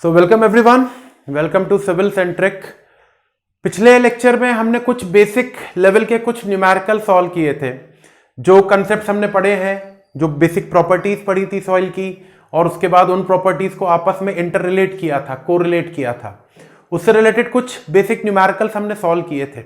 So welcome everyone, welcome to Civil Centric. पिछले lecture में हमने कुछ बेसिक लेवल के कुछ न्यूमेरिकल सॉल्व किए थे। जो कंसेप्ट हमने पढ़े हैं, जो बेसिक प्रॉपर्टीज पढ़ी थी सॉइल की, और उसके बाद उन प्रॉपर्टीज को आपस में इंटर रिलेट किया था, कोरिलेट किया था। उससे रिलेटेड कुछ बेसिक न्यूमेरिकल्स हमने सॉल्व किए थे।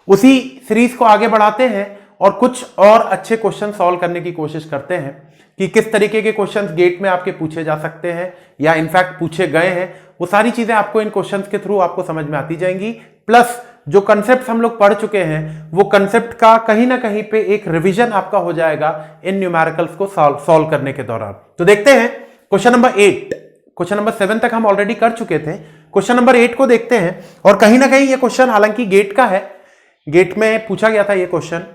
उसी सीरीज को आगे बढ़ाते हैं और कुछ और अच्छे क्वेश्चन सॉल्व करने की कोशिश करते हैं कि किस तरीके के क्वेश्चंस गेट में आपके पूछे जा सकते हैं या इनफैक्ट पूछे गए हैं। वो सारी चीजें आपको इन क्वेश्चंस के थ्रू आपको समझ में आती जाएंगी। प्लस जो कंसेप्ट हम लोग पढ़ चुके हैं वो कंसेप्ट का कहीं ना कहीं पे एक रिवीजन आपका हो जाएगा इन न्यूमेरिकल्स को सॉल्व करने के दौरान। तो देखते हैं क्वेश्चन नंबर 8। क्वेश्चन नंबर 7 तक हम ऑलरेडी कर चुके थे। क्वेश्चन नंबर 8 को देखते हैं। और कहीं ना कहीं ये क्वेश्चन हालांकि गेट का है, गेट में पूछा गया था ये क्वेश्चन,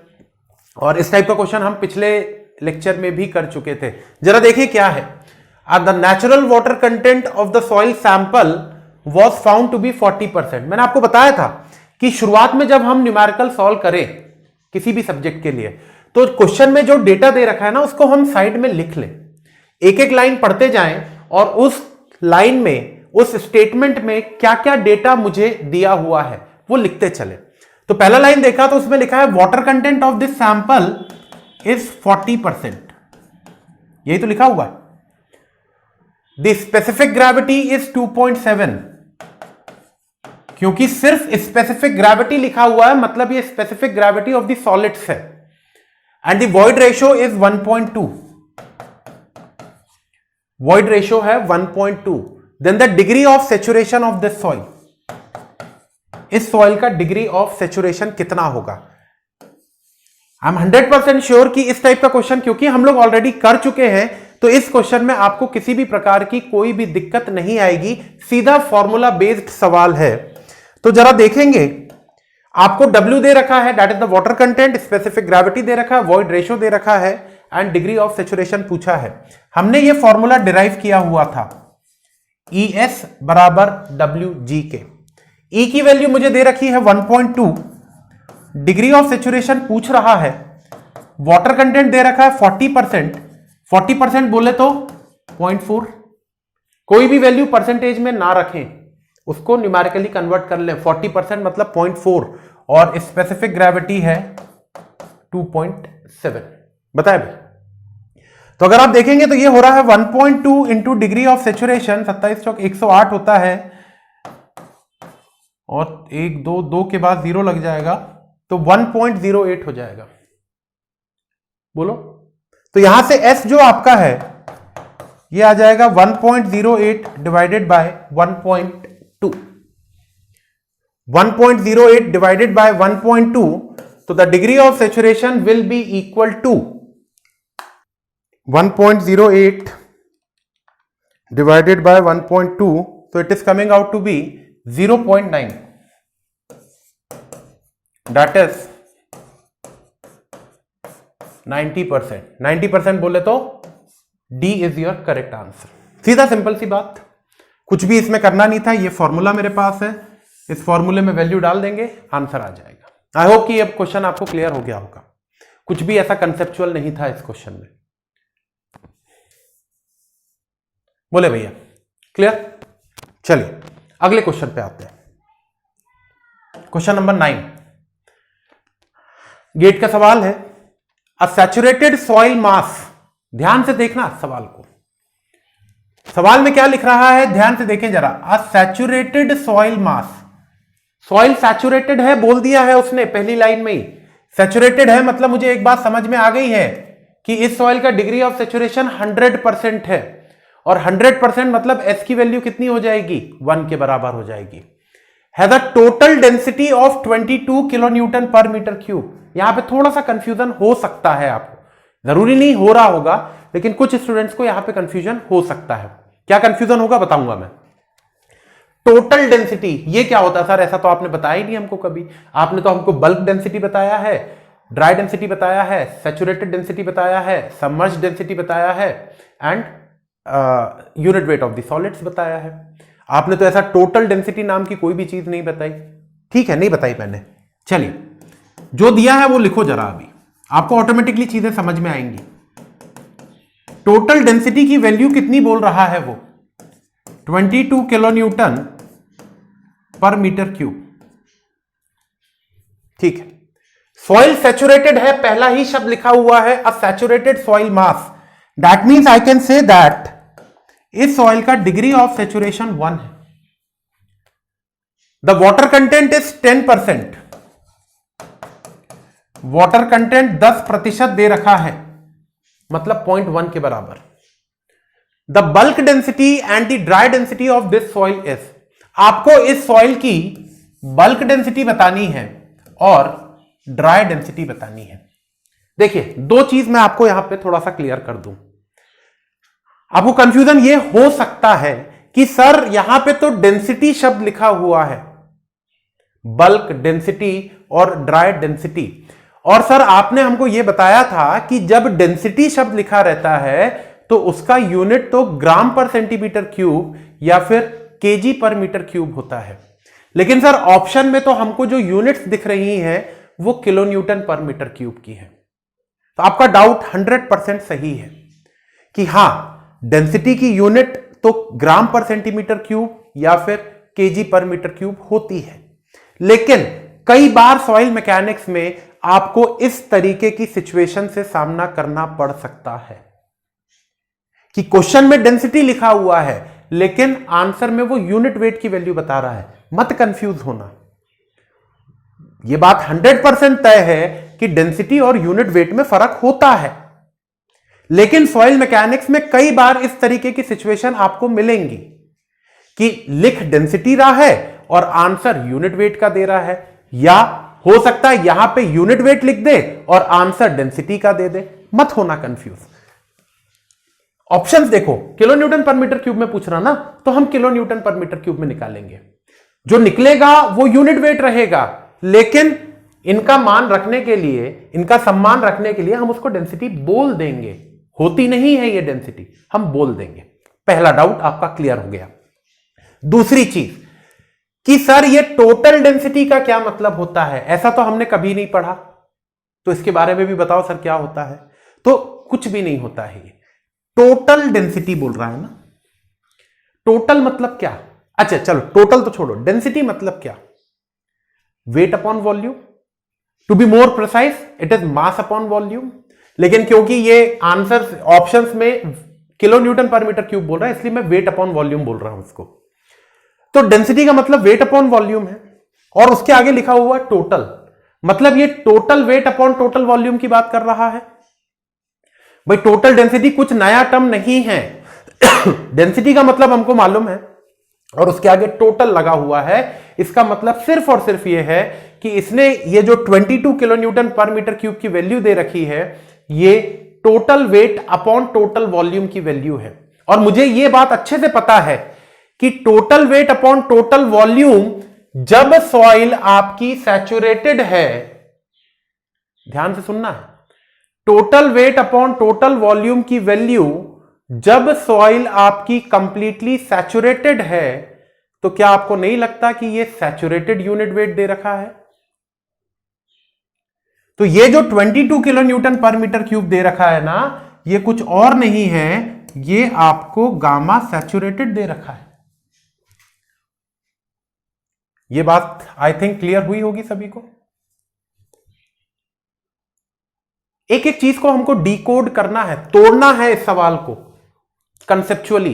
और इस टाइप का क्वेश्चन हम पिछले लेक्चर में भी कर चुके थे। जरा देखिए क्या है। The natural water content of the soil sample was found to be 40%। मैंने आपको बताया था कि शुरुआत में जब हम न्यूमेरिकल सॉल्व करें किसी भी सब्जेक्ट के लिए, तो क्वेश्चन में जो डेटा दे रखा है ना, उसको हम साइड में लिख लें, एक एक लाइन पढ़ते जाएं और उस लाइन में, उस स्टेटमेंट में क्या क्या डेटा मुझे दिया हुआ है वो लिखते चले। तो पहला लाइन देखा तो उसमें लिखा है water content of this sample is 40%। यही तो लिखा हुआ है। The specific gravity is 2.7। क्योंकि सिर्फ स्पेसिफिक ग्रेविटी लिखा हुआ है, मतलब ये specific gravity of the solids है। And the void ratio is 1.2। Void ratio है 1.2। Then the degree of saturation of this soil, इस सॉइल का डिग्री ऑफ सेचुरेशन कितना होगा। आई एम 100% श्योर कि इस टाइप का क्वेश्चन, क्योंकि हम लोग ऑलरेडी कर चुके हैं, तो इस क्वेश्चन में आपको किसी भी प्रकार की कोई भी दिक्कत नहीं आएगी। सीधा फॉर्मूला बेस्ड सवाल है। तो जरा देखेंगे, आपको W दे रखा है, that is the water content, specific gravity दे रखा है, वॉइड रेशियो दे रखा है, एंड डिग्री ऑफ सेचुरेशन पूछा है। हमने ये फॉर्मूला डिराइव किया हुआ था, ES बराबर WG के। E की वैल्यू मुझे दे रखी है 1.2, डिग्री ऑफ सेचुरेशन पूछ रहा है, वाटर कंटेंट दे रखा है 40%। 40% बोले तो 0.4। कोई भी वैल्यू परसेंटेज में ना रखें, उसको न्यूमेरिकली कन्वर्ट कर लें। 40% मतलब 0.4, और स्पेसिफिक ग्रेविटी है 2.7। बताए भाई। तो अगर आप देखेंगे तो ये हो रहा है 1.2 इंटू डिग्री ऑफ सेचुरेशन, 27 चौक 108 होता है, और 1 2 के बाद 0 लग जाएगा, तो 1.08 हो जाएगा। बोलो। तो यहां से S जो आपका है ये आ जाएगा 1.08 डिवाइडेड बाय 1.2। 1.08 डिवाइडेड बाय 1.2, तो the degree of saturation will be equal to 1.08 divided by 1.2, तो it is coming out to be 0.9। That is 90%। 90% बोले तो D is your correct answer. सीधा सिंपल सी बात, कुछ भी इसमें करना नहीं था। ये फॉर्मूला मेरे पास है, इस फॉर्मूले में वैल्यू डाल देंगे, आंसर आ जाएगा। आई होप कि अब क्वेश्चन आपको क्लियर हो गया होगा। कुछ भी ऐसा कंसेप्चुअल नहीं था इस क्वेश्चन में। बोले भैया क्लियर। चलिए अगले क्वेश्चन पे आते हैं। क्वेश्चन नंबर 9 गेट का सवाल है। अ सैचुरेटेड सॉइल मास, ध्यान से देखना सवाल को, सवाल में क्या लिख रहा है ध्यान से देखें जरा। अ सैचुरेटेड सॉइल मास, सॉइल सैचुरेटेड है बोल दिया है उसने पहली लाइन में ही। सैचुरेटेड है मतलब मुझे एक बात समझ में आ गई है कि इस सॉइल का डिग्री ऑफ सेचुरेशन 100% है, और 100% मतलब S की वैल्यू कितनी हो जाएगी, 1 के बराबर हो जाएगी। Has a total density of 22 kilo newton पर मीटर क्यूब। यहां पे थोड़ा सा कंफ्यूजन हो सकता है आपको, जरूरी नहीं हो रहा होगा, लेकिन कुछ स्टूडेंट्स को यहां पे कंफ्यूजन हो सकता है। क्या कंफ्यूजन होगा बताऊंगा मैं। टोटल डेंसिटी ये क्या होता है सर, ऐसा तो आपने बताया ही नहीं हमको कभी। आपने तो हमको बल्क डेंसिटी बताया है, ड्राई डेंसिटी बताया है, सैचुरेटेड डेंसिटी बताया है, सबमर्ज्ड डेंसिटी बताया है, and unit weight of the solids बताया है। आपने तो ऐसा टोटल डेंसिटी नाम की कोई भी चीज नहीं बताई। ठीक है, नहीं बताई मैंने। चलिए जो दिया है वो लिखो जरा, अभी आपको ऑटोमेटिकली चीजें समझ में आएंगी। टोटल डेंसिटी की वैल्यू कितनी बोल रहा है वो, 22 किलो न्यूटन पर मीटर क्यूब। ठीक है, सॉइल सैचुरेटेड है, पहला ही शब्द लिखा हुआ है, अ saturated soil mass, that means I can say that इस सॉइल का डिग्री ऑफ सैचुरेशन 1 है। The water content is 10%, water content 10% दे रखा है, मतलब 0.1 के बराबर। The bulk density and the dry density of this soil is, आपको इस सॉइल की बल्क डेंसिटी बतानी है और ड्राई डेंसिटी बतानी है। देखिए, दो चीज मैं आपको यहां पे थोड़ा सा क्लियर कर दूं। आपको कंफ्यूजन ये हो सकता है कि सर यहां पे तो डेंसिटी शब्द लिखा हुआ है, बल्क डेंसिटी और ड्राई डेंसिटी, और सर आपने हमको यह बताया था कि जब डेंसिटी शब्द लिखा रहता है तो उसका यूनिट तो ग्राम पर सेंटीमीटर क्यूब या फिर केजी पर मीटर क्यूब होता है। लेकिन सर ऑप्शन में तो हमको जो यूनिट्स दिख रही हैं वो किलो न्यूटन पर मीटर क्यूब की है। तो आपका डाउट 100% सही है कि हां, डेंसिटी की यूनिट तो ग्राम पर सेंटीमीटर क्यूब या फिर केजी पर मीटर क्यूब होती है। लेकिन कई बार सॉइल मैकेनिक्स में आपको इस तरीके की सिचुएशन से सामना करना पड़ सकता है कि क्वेश्चन में डेंसिटी लिखा हुआ है लेकिन आंसर में वो यूनिट वेट की वैल्यू बता रहा है। मत कंफ्यूज होना, यह बात 100% तय है कि डेंसिटी और यूनिट वेट में फर्क होता है, लेकिन सॉइल मैकेनिक्स में कई बार इस तरीके की सिचुएशन आपको मिलेंगी कि लिख डेंसिटी रहा है और आंसर यूनिट वेट का दे रहा है, या हो सकता है यहां पे यूनिट वेट लिख दे और आंसर डेंसिटी का दे दे। मत होना कंफ्यूज। ऑप्शंस देखो, किलो न्यूटन पर मीटर क्यूब में पूछ रहा ना, तो हम किलो न्यूटन पर मीटर क्यूब में निकालेंगे, जो निकलेगा वो यूनिट वेट रहेगा, लेकिन इनका मान रखने के लिए, इनका सम्मान रखने के लिए हम उसको डेंसिटी बोल देंगे। होती नहीं है ये डेंसिटी, हम बोल देंगे। पहला डाउट आपका क्लियर हो गया। दूसरी चीज कि सर ये टोटल डेंसिटी का क्या मतलब होता है, ऐसा तो हमने कभी नहीं पढ़ा, तो इसके बारे में भी बताओ सर क्या होता है। तो कुछ भी नहीं होता है, ये टोटल डेंसिटी बोल रहा है ना। टोटल मतलब क्या? अच्छा चलो, टोटल तो छोड़ो, डेंसिटी मतलब क्या? Weight upon volume, to be more precise it is mass upon volume. लेकिन क्योंकि ये आंसर ऑप्शंस में किलो न्यूटन पर मीटर क्यूब बोल रहा है, इसलिए मैं वेट अपॉन वॉल्यूम बोल रहा हूं इसको। तो डेंसिटी का मतलब वेट अपॉन वॉल्यूम है, और उसके आगे लिखा हुआ टोटल, मतलब ये total weight upon total volume की बात कर रहा है। भाई टोटल डेंसिटी कुछ नया टर्म नहीं है। डेंसिटी का मतलब हमको मालूम है, और उसके आगे टोटल लगा हुआ है। इसका मतलब सिर्फ और सिर्फ ये है कि इसने ये जो 22 किलो न्यूटन पर मीटर क्यूब की वैल्यू दे रखी है, ये total weight upon total volume की वैल्यू है। और मुझे ये बात अच्छे से पता है कि total weight upon total volume जब सॉइल आपकी सैचुरेटेड है, ध्यान से सुनना है, total weight upon total volume की वैल्यू जब सॉइल आपकी कंप्लीटली सैचुरेटेड है, तो क्या आपको नहीं लगता कि ये सैचुरेटेड यूनिट वेट दे रखा है? तो ये जो 22 किलो न्यूटन पर मीटर क्यूब दे रखा है ना, ये कुछ और नहीं है, ये आपको गामा सैचुरेटेड दे रखा है। ये बात आई थिंक क्लियर हुई होगी सभी को। एक एक चीज को हमको डिकोड करना है, तोड़ना है इस सवाल को कंसेप्चुअली,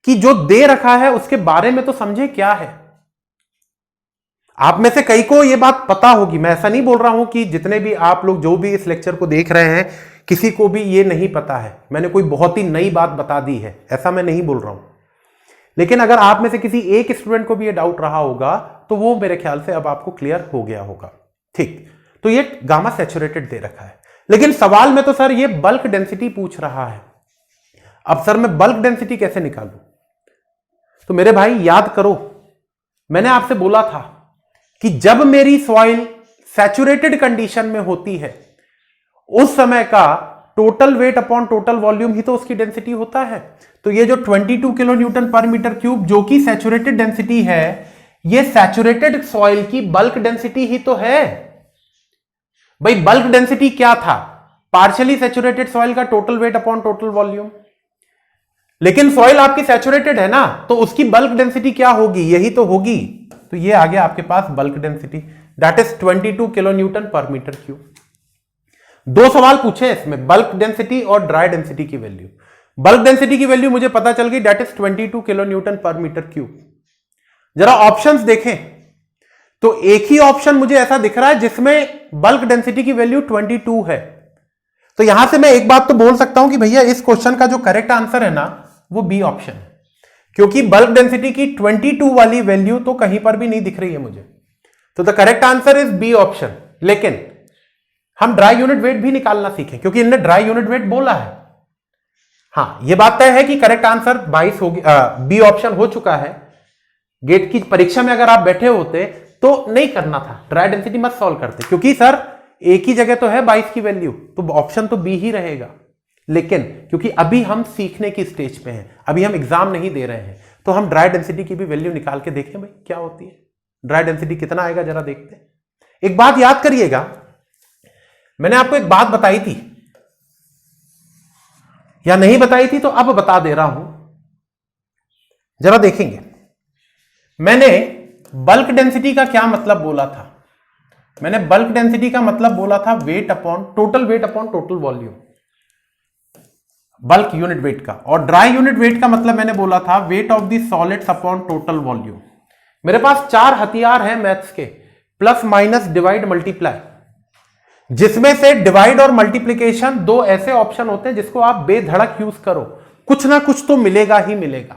कि जो दे रखा है उसके बारे में तो समझे क्या है। आप में से कई को यह बात पता होगी, मैं ऐसा नहीं बोल रहा हूं कि जितने भी आप लोग जो भी इस लेक्चर को देख रहे हैं किसी को भी ये नहीं पता है, मैंने कोई बहुत ही नई बात बता दी है, ऐसा मैं नहीं बोल रहा हूं। लेकिन अगर आप में से किसी एक स्टूडेंट को भी ये डाउट रहा होगा तो वो मेरे ख्याल से अब आपको क्लियर हो गया होगा। ठीक, तो ये गामा सैचुरेटेड दे रखा है, लेकिन सवाल में तो सर ये बल्क डेंसिटी पूछ रहा है। अब सर मैं बल्क डेंसिटी कैसे निकालूं? तो मेरे भाई याद करो, मैंने आपसे बोला था कि जब मेरी सॉइल सैचुरेटेड कंडीशन में होती है उस समय का total weight upon total volume ही तो उसकी डेंसिटी होता है। तो ये जो 22 किलो न्यूटन पर मीटर क्यूब जो कि सैचुरेटेड डेंसिटी है, ये सैचुरेटेड सॉइल की बल्क डेंसिटी ही तो है। भाई बल्क डेंसिटी क्या था? पार्शियली सैचुरेटेड सॉइल का total weight upon total volume. लेकिन सॉइल आपकी सैचुरेटेड है ना, तो उसकी बल्क डेंसिटी क्या होगी, यही तो होगी। तो ये आ गया आपके पास bulk density, that is 22 kilo newton पर मीटर क्यूब। दो सवाल पूछे इसमें, बल्क डेंसिटी और ड्राई डेंसिटी की वैल्यू। बल्क डेंसिटी की वैल्यू मुझे पता चल गई, दैट इज 22 किलो न्यूटन पर मीटर क्यूब। जरा ऑप्शंस देखें तो एक ही ऑप्शन मुझे ऐसा दिख रहा है जिसमें बल्क डेंसिटी की वैल्यू 22 है। तो यहां से मैं एक बात तो बोल सकता हूं कि भैया इस क्वेश्चन का जो करेक्ट आंसर है ना वो बी ऑप्शन है, क्योंकि बल्क डेंसिटी की 22 वाली वैल्यू तो कहीं पर भी नहीं दिख रही है मुझे। तो the correct answer is B option. लेकिन हम ड्राई यूनिट वेट भी निकालना सीखें, क्योंकि इनने ड्राई यूनिट वेट बोला है। हाँ, यह बात तय है कि करेक्ट आंसर 22 होगी, बी ऑप्शन हो चुका है। गेट की परीक्षा में अगर आप बैठे होते तो नहीं करना था, ड्राई डेंसिटी मत सॉल्व करते, क्योंकि सर एक ही जगह तो है 22 की वैल्यू, तो ऑप्शन तो बी ही रहेगा। लेकिन क्योंकि अभी हम सीखने की स्टेज पे हैं, अभी हम एग्जाम नहीं दे रहे हैं, तो हम ड्राई डेंसिटी की भी वैल्यू निकाल के देखें भाई क्या होती है, ड्राई डेंसिटी कितना आएगा जरा देखते हैं। एक बात याद करिएगा, मैंने आपको एक बात बताई थी या नहीं बताई थी, तो अब बता दे रहा हूं, जरा देखेंगे। मैंने बल्क डेंसिटी का क्या मतलब बोला था? मैंने बल्क डेंसिटी का मतलब बोला था wait upon total volume, bulk unit weight का। और ड्राई यूनिट वेट का मतलब मैंने बोला था wait of the solids upon total volume. मेरे पास 4 हथियार हैं मैथ्स के, प्लस माइनस डिवाइड मल्टीप्लाई, जिसमें से डिवाइड और मल्टीप्लीकेशन दो ऐसे ऑप्शन होते हैं जिसको आप बेधड़क यूज करो, कुछ ना कुछ तो मिलेगा ही मिलेगा।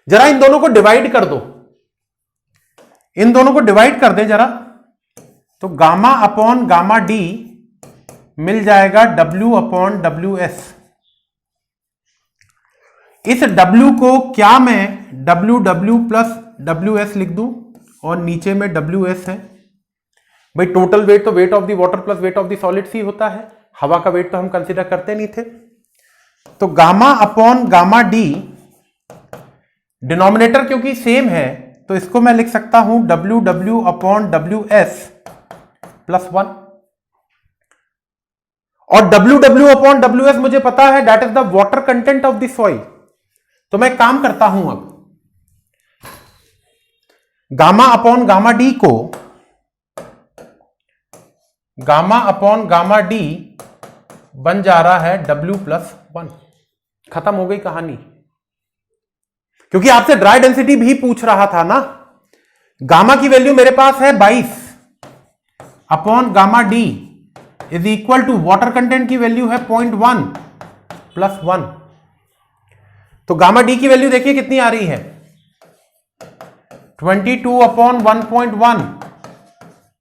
जरा इन दोनों को डिवाइड कर दो, इन दोनों को डिवाइड कर दे जरा, तो गामा अपॉन गामा डी मिल जाएगा डब्ल्यू अपॉन डब्ल्यू एस। इस W को क्या मैं W W plus W S लिख दूं, और नीचे में डब्ल्यू एस है। भाई टोटल वेट तो weight of the water plus weight of the solids ही होता है, हवा का वेट तो हम कंसीडर करते नहीं थे। तो gamma upon gamma D, denominator क्योंकि सेम है तो इसको मैं लिख सकता हूं W W upon W S plus 1। और W W upon W S मुझे पता है that is the water content of the soil. तो मैं काम करता हूं, अब गामा अपॉन गामा डी को गामा अपॉन गामा डी बन जा रहा है W प्लस 1। खत्म हो गई कहानी, क्योंकि आपसे ड्राई डेंसिटी भी पूछ रहा था ना। गामा की वैल्यू मेरे पास है 22 upon gamma D is equal to water content की वैल्यू है 0.1 प्लस 1। तो गामा डी की वैल्यू देखिए कितनी आ रही है, 22 upon 1.1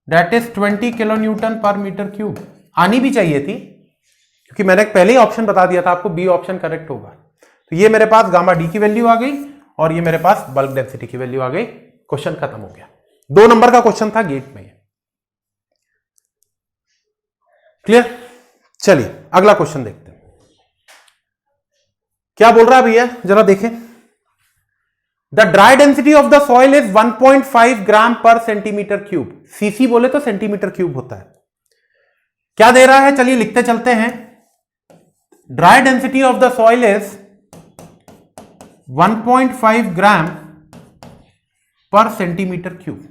that is 20 kilo newton पर मीटर क्यूब। आनी भी चाहिए थी, क्योंकि मैंने पहले ही ऑप्शन बता दिया था आपको, बी ऑप्शन करेक्ट होगा। तो ये मेरे पास गामा डी की वैल्यू आ गई, और ये मेरे पास बल्क डेंसिटी की वैल्यू आ गई। क्वेश्चन खत्म हो गया। 2 नंबर का क्वेश्चन था गेट में। क्लियर? चलिए अगला क्वेश्चन देखते हैं क्या बोल रहा है भैया, जरा देखें। The dry density of the soil is 1.5 ग्राम पर सेंटीमीटर क्यूब। सीसी बोले तो सेंटीमीटर क्यूब होता है। क्या दे रहा है, चलिए लिखते चलते हैं। Dry density of the soil is 1.5 ग्राम पर सेंटीमीटर क्यूब।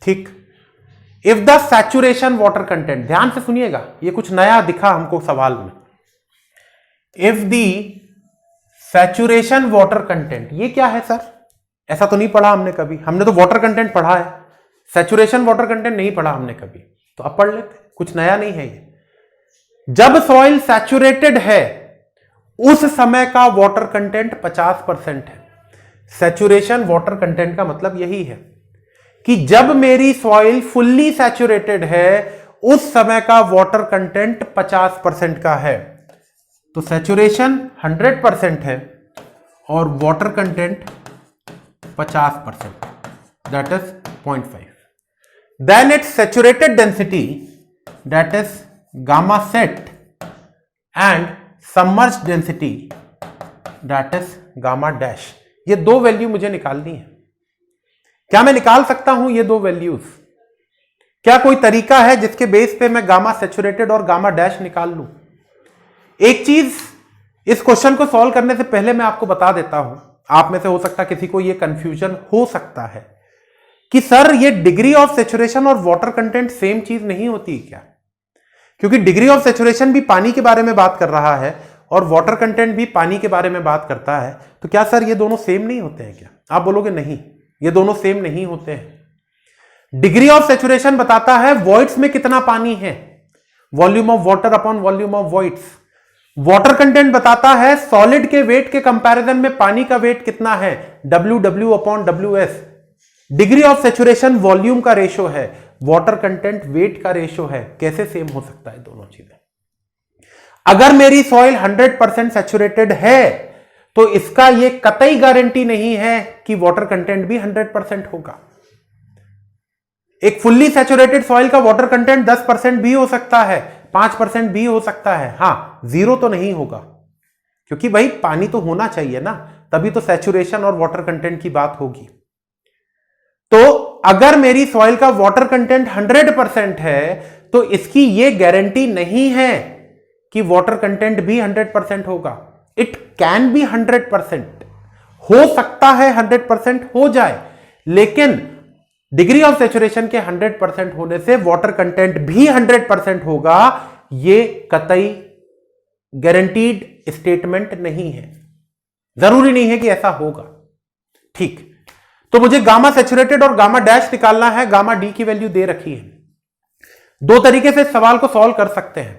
ठीक। If the saturation water content, ध्यान से सुनिएगा, ये कुछ नया दिखा हमको सवाल में। If the saturation water content, ये क्या है सर? ऐसा तो नहीं पढ़ा हमने कभी, हमने तो वाटर कंटेंट पढ़ा है, सैचुरेशन वाटर कंटेंट नहीं पढ़ा हमने कभी। तो अब पढ़ लेते, कुछ नया नहीं है ये। जब सॉइल सैचुरेटेड है उस समय का वाटर कंटेंट 50% है। सैचुरेशन वाटर कंटेंट का मतलब यही है कि जब मेरी सॉइल फुल्ली सैचुरेटेड है उस समय का वाटर कंटेंट 50% का है। तो सैचुरेशन 100% है और water content 50%, that is 0.5। Then it's saturated density that is gamma sat and submerged density that is gamma dash. ये 2 वैल्यू मुझे निकालनी है। क्या मैं निकाल सकता हूं ये 2 वैल्यूज? क्या कोई तरीका है जिसके बेस पे मैं गामा सैचुरेटेड और गामा डैश निकाल लूं? एक चीज इस क्वेश्चन को सॉल्व करने से पहले मैं आपको बता देता हूं, आप में से हो सकता किसी को यह कंफ्यूजन हो सकता है कि सर ये डिग्री ऑफ सैचुरेशन और वाटर कंटेंट सेम चीज नहीं होती क्या? क्योंकि डिग्री ऑफ सैचुरेशन भी पानी के बारे में बात कर रहा है और वाटर कंटेंट भी पानी के बारे में बात करता है, तो क्या सर ये दोनों सेम नहीं होते हैं क्या? आप बोलोगे नहीं, ये दोनों सेम नहीं होते हैं। डिग्री ऑफ सैचुरेशन बताता है वॉइड्स में कितना पानी है, volume of water upon volume of voids. Water content बताता है सॉलिड के वेट के कंपैरिजन में पानी का वेट कितना है, W upon W S. Degree of saturation volume का रेशो है, वाटर कंटेंट वेट का रेशो है। कैसे सेम हो सकता है दोनों चीजें? अगर मेरी सॉइल 100% सैचुरेटेड है तो इसका यह कतई गारंटी नहीं है कि वाटर कंटेंट भी 100% होगा। एक फुल्ली सैचुरेटेड सॉइल का वाटर कंटेंट 10% भी हो सकता है, 5% भी हो सकता है, हां 0 तो नहीं होगा, क्योंकि भाई पानी तो होना चाहिए ना, तभी तो सैचुरेशन और वाटर कंटेंट की बात होगी। तो अगर मेरी सॉइल का वाटर कंटेंट 100% है तो इसकी यह गारंटी नहीं है कि वाटर कंटेंट भी 100% होगा। इट कैन बी 100%, हो सकता है 100% हो जाए, लेकिन डिग्री ऑफ सैचुरेशन के 100% होने से वाटर कंटेंट भी 100% होगा, यह कतई गारंटीड स्टेटमेंट नहीं है। जरूरी नहीं है कि ऐसा होगा। ठीक, तो मुझे गामा सैचुरेटेड और गामा डैश निकालना है। गामा डी की वैल्यू दे रखी है। दो तरीके से इस सवाल को सॉल्व कर सकते हैं।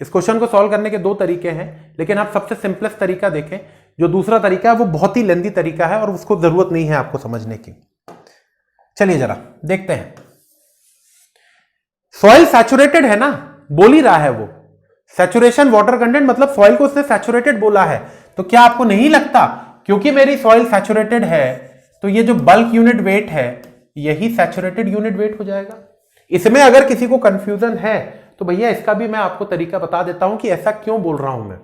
इस क्वेश्चन को सॉल्व करने के दो तरीके हैं, लेकिन आप सबसे सिंपलेस्ट तरीका देखें। जो दूसरा तरीका है वो बहुत ही लेंदी तरीका है और उसको जरूरत नहीं है आपको समझने की। चलिए जरा देखते हैं। सॉइल सैचुरेटेड है ना, बोल ही रहा है वो। सैचुरेशन वाटर कंटेंट मतलब सॉइल को उसने सैचुरेटेड बोला है। तो क्या आपको नहीं लगता क्योंकि मेरी सॉइल सैचुरेटेड है तो ये जो बल्क यूनिट वेट है यही सैचुरेटेड यूनिट वेट हो जाएगा? इसमें अगर किसी को कंफ्यूजन है तो भैया इसका भी मैं आपको तरीका बता देता हूं कि ऐसा क्यों बोल रहा हूं मैं।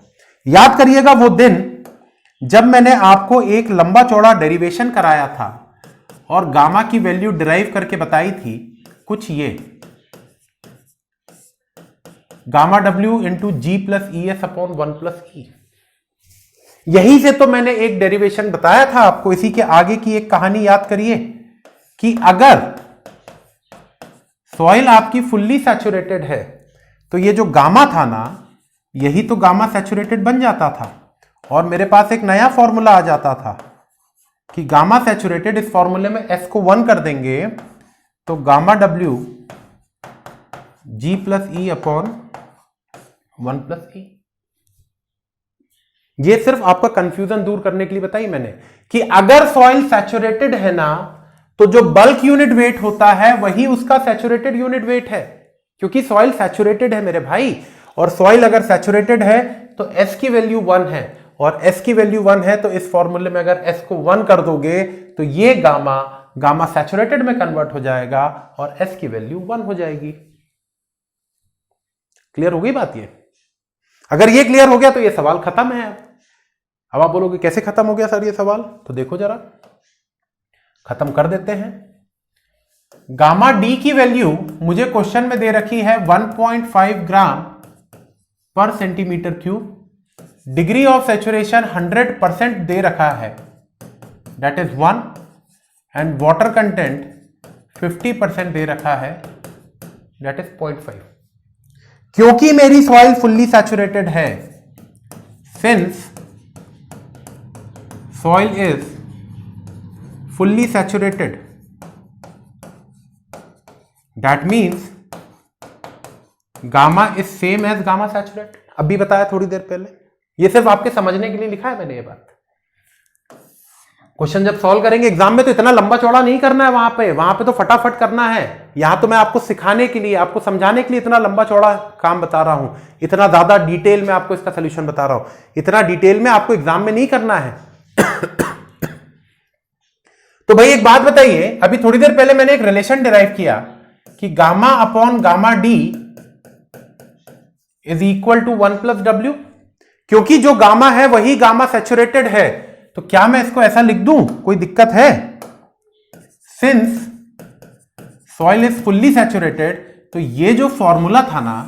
याद करिएगा वो दिन जब मैंने आपको एक लंबा चौड़ा डेरिवेशन कराया था और गामा की वैल्यू डिराइव करके बताई थी कुछ ये, gamma W into G plus E S upon 1 plus E. यहीं से तो मैंने एक डेरिवेशन बताया था आपको। इसी के आगे की एक कहानी याद करिए कि अगर सॉइल आपकी फुल्ली सैचुरेटेड है तो ये जो गामा था ना, यही तो गामा सैचुरेटेड बन जाता था और मेरे पास एक नया फॉर्मूला आ जाता था कि गामा सैचुरेटेड, इस फॉर्मूले में एस को 1 कर देंगे तो gamma W G plus E upon 1 plus E. ये सिर्फ आपका कंफ्यूजन दूर करने के लिए बताई मैंने कि अगर सॉइल सैचुरेटेड है ना तो जो बल्क यूनिट वेट होता है वही उसका सैचुरेटेड यूनिट वेट है, क्योंकि सॉइल सैचुरेटेड है मेरे भाई। और सॉइल अगर सैचुरेटेड है तो एस की वैल्यू 1 है और एस की वैल्यू 1 है तो इस फॉर्मूले में अगर एस को 1 कर दोगे तो ये गामा सैचुरेटेड में कन्वर्ट हो जाएगा और एस की वैल्यू 1 हो जाएगी। क्लियर हो गई बात? ये अगर ये क्लियर हो गया तो ये सवाल खत्म है। अब आप बोलोगे कैसे खत्म हो गया सर ये सवाल? तो देखो जरा, खत्म कर देते हैं। गामा डी की वैल्यू मुझे क्वेश्चन में दे रखी है 1.5 ग्राम पर centimetre cube. Degree of saturation 100% दे रखा है, that is 1, and water content 50% दे रखा है, दैट इज 0.5। क्योंकि मेरी सॉइल फुल्ली सैचुरेटेड है, since soil is fully saturated, that means gamma is same as gamma saturated। अभी बताया थोड़ी देर पहले, ये सिर्फ आपके समझने के लिए लिखा है मैंने ये बात। क्वेश्चन जब सॉल्व करेंगे एग्जाम में तो इतना लंबा चौड़ा नहीं करना है, वहां पे तो फटाफट करना है। यहां तो मैं आपको सिखाने के लिए, आपको समझाने के लिए इतना लंबा चौड़ा काम बता रहा हूं, इतना ज्यादा डिटेल में आपको इसका सोल्यूशन बता रहा हूं। इतना डिटेल में आपको एग्जाम में नहीं करना है। तो भाई एक बात बताइए, अभी थोड़ी देर पहले मैंने एक रिलेशन डिराइव किया कि gamma upon gamma D is equal to 1 plus W. क्योंकि जो गामा है वही गामा सैचुरेटेड है, तो क्या मैं इसको ऐसा लिख दूं? कोई दिक्कत है? Since soil is fully saturated, तो ये जो फॉर्मूला था ना,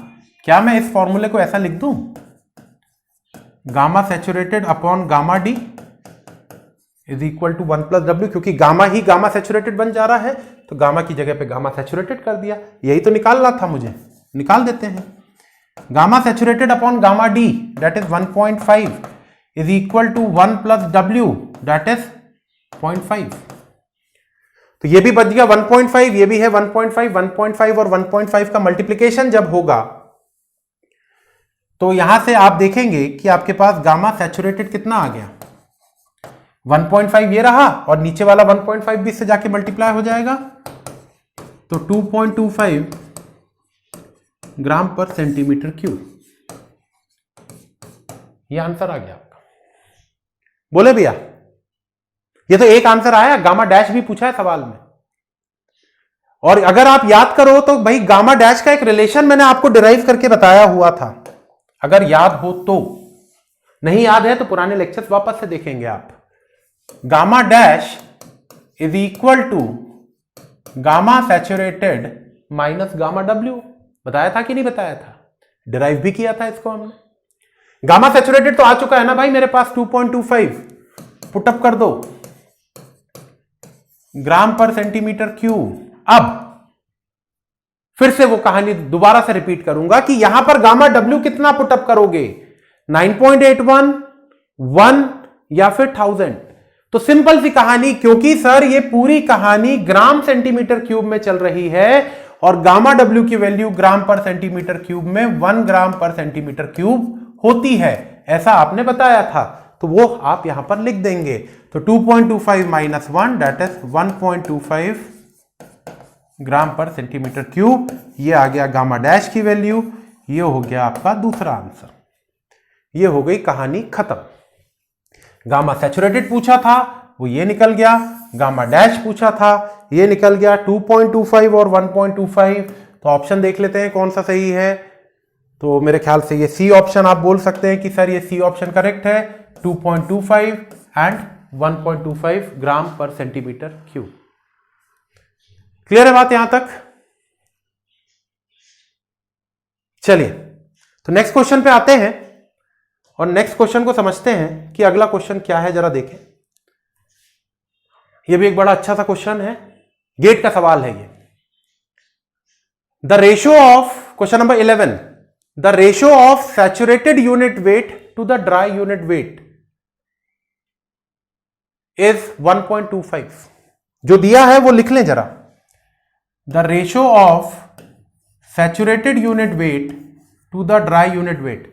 क्या मैं इस फॉर्मूले को ऐसा लिख दूं? Gamma saturated upon gamma D is equal to 1 plus W, क्योंकि गामा ही गामा सैचुरेटेड बन जा रहा है तो गामा की जगह पे गामा सैचुरेटेड कर दिया। यही तो निकालना था मुझे, निकाल देते हैं। Gamma saturated upon gamma D that is 1.5 is equal to 1 plus W that is 0.5। तो ये भी बच गया 1.5, ये भी है 1.5, 1.5 और 1.5 का मल्टीप्लीकेशन जब होगा तो यहां से आप देखेंगे कि आपके पास गामा सैचुरेटेड कितना आ गया, 1.5 ये रहा और नीचे वाला 1.5 भी इससे जाके मल्टीप्लाई हो जाएगा तो 2.25 ग्राम पर सेंटीमीटर क्यूब। ये आंसर आ गया आपका। बोले भैया, ये तो एक आंसर आया, गामा डैश भी पूछा है सवाल में। और अगर आप याद करो तो भाई गामा डैश का एक रिलेशन मैंने आपको डिराइव करके बताया हुआ था, अगर याद हो तो। नहीं याद है तो पुराने लेक्चर्स वापस से देखेंगे आप। Gamma dash is equal to gamma saturated minus gamma W, बताया था कि नहीं बताया था? डिराइव भी किया था इसको हमने। गामा सैचुरेटेड तो आ चुका है ना भाई मेरे पास 2.25, पुटअप कर दो ग्राम पर सेंटीमीटर क्यूब। अब फिर से वो कहानी दोबारा से रिपीट करूंगा कि यहां पर गामा डब्ल्यू कितना पुटअप करोगे, 9.81, 1 या फिर 1000। तो सिंपल सी कहानी, क्योंकि सर ये पूरी कहानी ग्राम सेंटीमीटर क्यूब में चल रही है और गामा डब्ल्यू की वैल्यू ग्राम पर सेंटीमीटर क्यूब में 1 ग्राम पर सेंटीमीटर क्यूब होती है, ऐसा आपने बताया था। तो वो आप यहां पर लिख देंगे। तो 2.25 माइनस 1 दैट इज 1.25 ग्राम पर सेंटीमीटर क्यूब। ये आ गया गामा डैश की वैल्यू, ये हो गया आपका दूसरा आंसर। ये हो गई कहानी खत्म। गामा सैचुरेटेड पूछा था वो ये निकल गया, गामा डैश पूछा था ये निकल गया, 2.25 और 1.25। तो ऑप्शन देख लेते हैं कौन सा सही है। तो मेरे ख्याल से ये सी ऑप्शन आप बोल सकते हैं कि सर ये सी ऑप्शन करेक्ट है, 2.25 एंड 1.25 ग्राम पर सेंटीमीटर क्यूब। क्लियर है बात यहां तक? चलिए तो नेक्स्ट क्वेश्चन पे आते हैं और नेक्स्ट क्वेश्चन को समझते हैं कि अगला क्वेश्चन क्या है, जरा देखें। यह भी एक बड़ा अच्छा सा क्वेश्चन है, गेट का सवाल है ये। The ratio of, question number 11, the ratio of saturated unit weight to the dry unit weight is 1.25। जो दिया है वो लिख लें जरा। The ratio of saturated unit weight to the dry unit weight,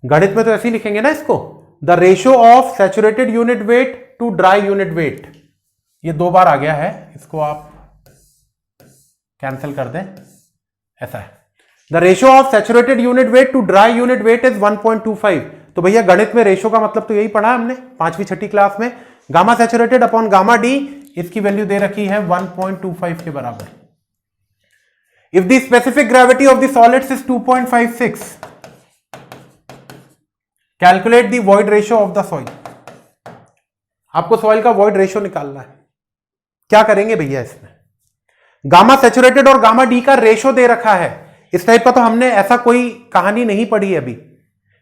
गणित में तो ऐसे ही लिखेंगे ना इसको, the ratio of saturated unit weight to dry unit weight. ये 2 बार आ गया है, इसको आप कैंसिल कर दें, ऐसा है। The ratio of saturated unit weight to dry unit weight is 1.25। तो भैया गणित में रेशियो का मतलब तो यही पढ़ा है हमने 5वीं 6ठी क्लास में। Gamma saturated upon gamma D, इसकी वैल्यू दे रखी है 1.25 के बराबर। If the specific gravity of the solids is 2.56, calculate the void ratio of the soil. आपको सॉइल का वॉइड रेशियो निकालना है। क्या करेंगे भैया इसमें? गामा सैचुरेटेड और गामा डी का रेशियो दे रखा है। इस टाइप का तो हमने ऐसा कोई कहानी नहीं पढ़ी अभी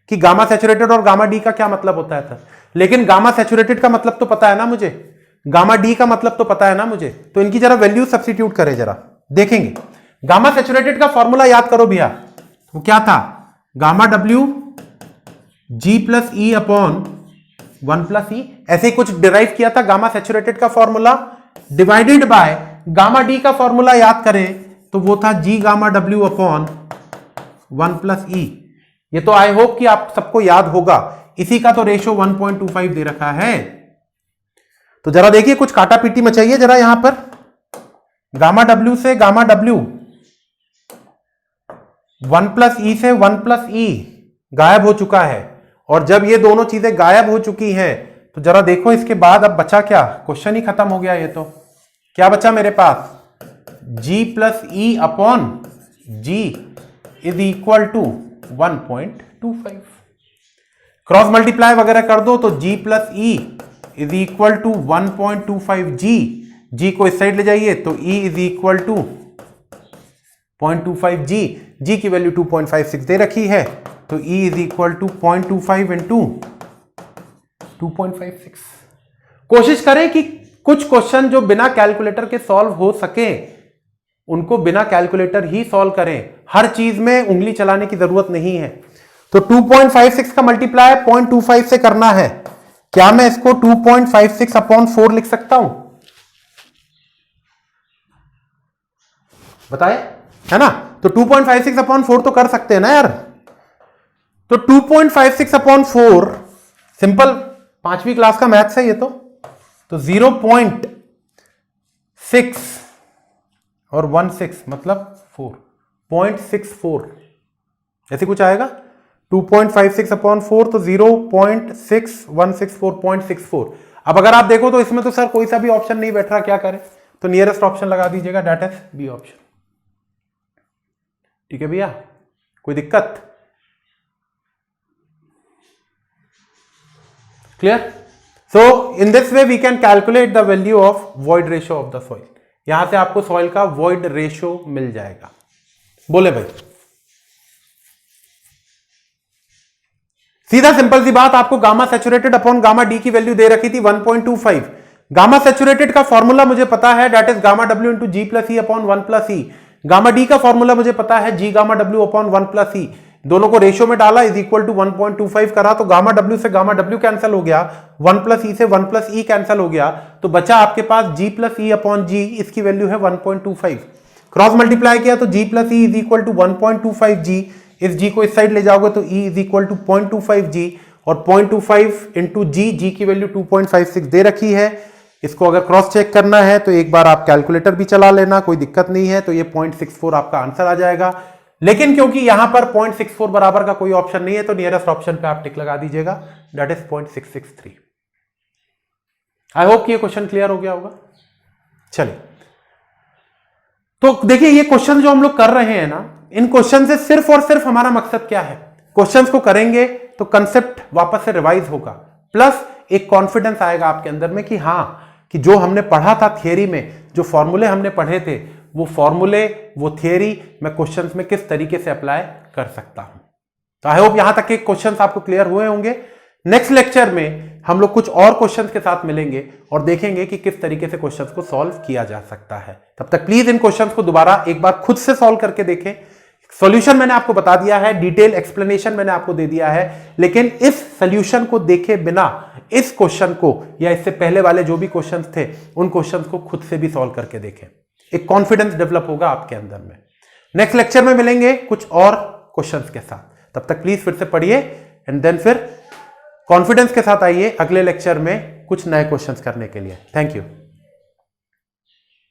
कि गामा सैचुरेटेड और गामा डी का क्या मतलब होता है सर। लेकिन गामा सैचुरेटेड का मतलब तो पता है ना मुझे, गामा डी का मतलब तो पता है ना मुझे। तो इनकी जरा वैल्यू सब्स्टिट्यूट करें, जरा देखेंगे। गामा सैचुरेटेड का फॉर्मूला याद करो भैया, वो क्या था? Gamma W G plus E upon 1 plus E, ऐसे ही कुछ डिराइव किया था गामा सैचुरेटेड का formula, divided by gamma D का फॉर्मूला याद करें तो वो था G gamma W upon 1 plus E. ये तो आई होप कि आप सबको याद होगा। इसी का तो रेशियो 1.25 दे रखा है। तो जरा देखिए, कुछ काटा पीटी मचाइए जरा यहां पर। गामा डब्ल्यू से गामा डब्ल्यू, 1 प्लस ई से 1 प्लस ई गायब हो चुका है। और जब ये दोनों चीजें गायब हो चुकी हैं तो जरा देखो इसके बाद अब बचा क्या? क्वेश्चन ही खत्म हो गया। ये तो क्या बचा मेरे पास? g plus E upon G is equal to 1.25। Cross multiply वगैरह कर दो तो g plus E is equal to 1.25 G को इस साइड ले जाइए तो e is equal to 0.25 G की वैल्यू 2.56 दे रखी है। तो E is equal to 0.25 into 2.56। कोशिश करें कि कुछ क्वेश्चन जो बिना कैलकुलेटर के सॉल्व हो सके उनको बिना कैलकुलेटर ही सॉल्व करें। हर चीज में उंगली चलाने की जरूरत नहीं है। तो 2.56 का मल्टीप्लाई 0.25 से करना है। क्या मैं इसको 2.56 अपॉन 4 लिख सकता हूं? बताए, है ना? तो 2.56 अपॉन 4 तो कर सकते हैं ना यार। तो 2.56 अपॉन 4 सिंपल 5वीं क्लास का मैथ्स है ये तो 0.6 और 16 मतलब 4.64 ऐसे कुछ आएगा। 2.56 अपॉन 4 तो 0.6164.64। अब अगर आप देखो तो इसमें तो सर कोई सा भी ऑप्शन नहीं बैठ रहा, क्या करें? तो नियरेस्ट ऑप्शन लगा दीजिएगा, दैट इज बी ऑप्शन। ठीक है भैया, कोई दिक्कत? Clear? So in this way we can calculate the value of void ratio of the soil. यहां से आपको सॉइल का वॉइड रेशियो मिल जाएगा। बोले भाई, सीधा सिंपल सी बात, आपको gamma saturated upon gamma D की वैल्यू दे रखी थी 1.25। गामा सैचुरेटेड का फॉर्मूला मुझे पता है, that is gamma W into G plus E upon 1 plus E. Gamma D का फॉर्मूला मुझे पता है, G gamma W upon 1 plus E. दोनों को रेशियो में डाला, इज इक्वल टू 1.25 करा, तो गामा डब्ल्यू से गामा डब्ल्यू कैंसिल हो गया, 1 प्लस ई से 1 प्लस ई कैंसिल हो गया, तो बचा आपके पास जी प्लस ई अपॉन जी, इसकी वैल्यू है 1.25। क्रॉस मल्टीप्लाई किया तो G plus E is equal to 1.25 G, इस जी को इस साइड ले जाओगे तो E is equal to 0.25 G, और 0.25 इंटू जी, जी की वैल्यू 2.56 दे रखी है। इसको अगर क्रॉस चेक करना है तो एक बार आप कैलकुलेटर भी चला लेना, कोई दिक्कत नहीं है। तो ये 0.64 आपका आंसर आ जाएगा। लेकिन क्योंकि यहां पर 0.64 बराबर का कोई ऑप्शन नहीं है तो नियरेस्ट ऑप्शन पे आप टिक लगा दीजिएगा, दैट इज 0.663। आई होप कि ये क्वेश्चन क्लियर हो गया होगा। चलिए, तो देखिए ये क्वेश्चन जो हम लोग कर रहे हैं ना, इन क्वेश्चन से सिर्फ और सिर्फ हमारा मकसद क्या है? क्वेश्चंस को करेंगे तो कंसेप्ट वापस से रिवाइज होगा, प्लस एक कॉन्फिडेंस आएगा आपके अंदर में कि हाँ, कि जो हमने पढ़ा था थियरी में, जो फॉर्मूले हमने पढ़े थे, वो फॉर्मूले, वो थियरी मैं क्वेश्चंस में किस तरीके से अप्लाई कर सकता हूं। तो आई होप यहां तक के क्वेश्चंस आपको क्लियर हुए होंगे। नेक्स्ट लेक्चर में हम लोग कुछ और क्वेश्चंस के साथ मिलेंगे और देखेंगे कि किस तरीके से क्वेश्चंस को सॉल्व किया जा सकता है। तब तक प्लीज इन क्वेश्चंस को दोबारा एक बार खुद से सॉल्व करके देखें। सॉल्यूशन मैंने आपको बता दिया है, डिटेल एक्सप्लेनेशन मैंने आपको दे दिया है, लेकिन इस सॉल्यूशन को देखे बिना इस क्वेश्चन को या इससे पहले वाले जो भी क्वेश्चंस थे उन क्वेश्चंस को खुद से भी सॉल्व करके देखें। एक कॉन्फिडेंस डेवलप होगा आपके अंदर में। नेक्स्ट लेक्चर में मिलेंगे कुछ और क्वेश्चंस के साथ, तब तक प्लीज फिर से पढ़िए एंड देन फिर कॉन्फिडेंस के साथ आइए अगले लेक्चर में कुछ नए क्वेश्चंस करने के लिए। Thank you.